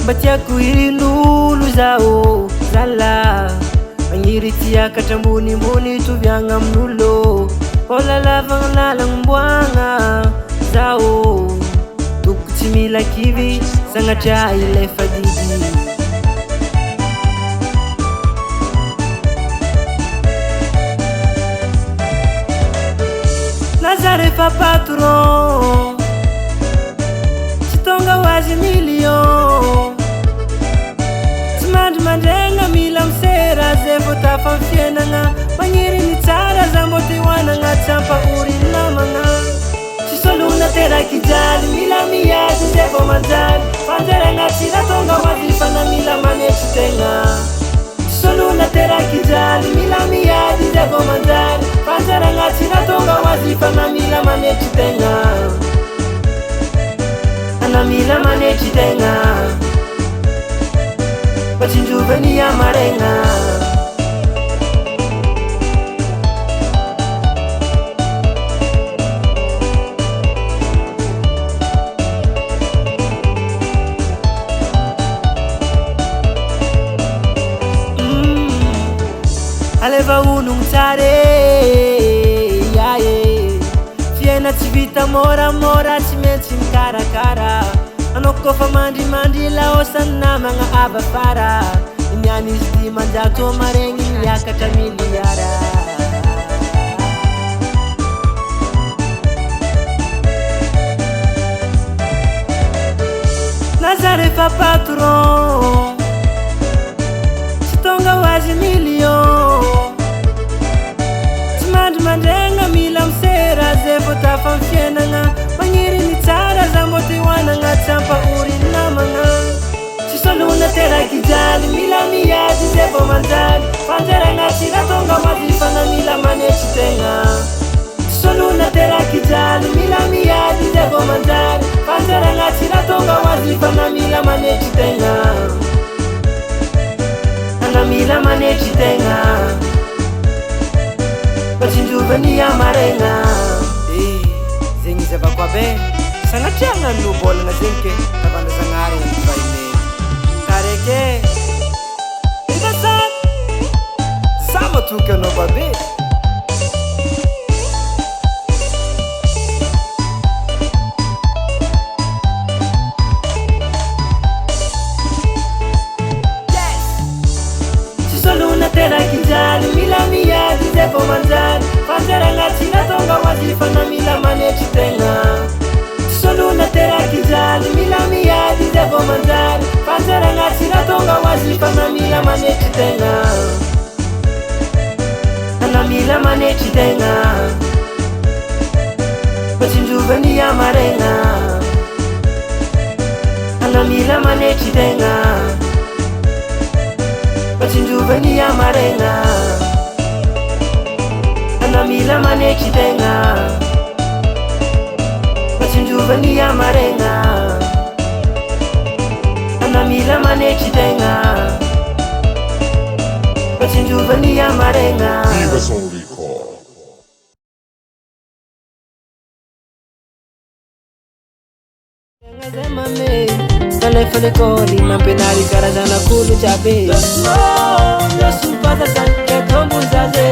Batiako irin'olo zao zala magniry tiakatra ambonimbony toviagna amin'olo Vola lavagna lalam-boagna zao toko tsy mila kivy sagnatria ilay fadidy Naza rehefa patron tsy tonga ho azy million tsy mandrimandregna mila misera zay vao tafa fiainagna magniry ny tsara za mbô te hoanagna tsy ampahory namagna tsy solona teraky jaly mila miady zay vao manjary fanjaregna tsy ratonga ho azy fa na mila manetry tegna tsy solona teraky jaly mila miady zay vao manjary fanjaregna tsy ratonga ho azy fa na mila manetry tegna na mila manetry tegna Pachinjuveni amarenga Aleva unung tsare Fiena tsy vita moramora tsy maintsy mikarakara Anao kofa mandrimandry laosany namagna avafara Iniany izy ty manjato maregny miakatra miliara Naza rehefa patron tsy tonga ho azy million tsy mandrimandregna mila misera zay vao tafa fiainagna magniry ny tsara za mbô te hoanagna tsy ampahory namagna tsy solona teraky jaly mila miady zay vao manjary fanjaregna tsy ratonga ho azy fa na mila manetry tegna tsy solona teraky jaly mila miady zay vao manjary fanjaregna tsy ratonga ho azy fa na mila manetry tegna na mila manetry tegna Pachinjuveni amaregna Zegny zavako abe Sagnatriagna no bolagna zegny ke Tavandra Zagnahary vaine Kareke Itasat Sa matoky anao babe Tsy solona teraky jaly mila miady zay vao manjary fanjaregna tsy ratonga ho azy fa na mila manetry tegna tsy solona teraky jaly mila miady zay vao manjary fanjaregna tsy ratonga ho azy fa na mila manetry tegna na mila manetry tegna Pachinjuveni amaregna na mila manetry tegna Pachinjuveni amaregna na mila manetry tegna Pachinjuveni amaregna na mila manetry tegna Pachinjuveni amaregna Divas Only Call. Zay mame Talefa lekôly mampianary karazana kolo jiaby Yosu patatan ketombo zaze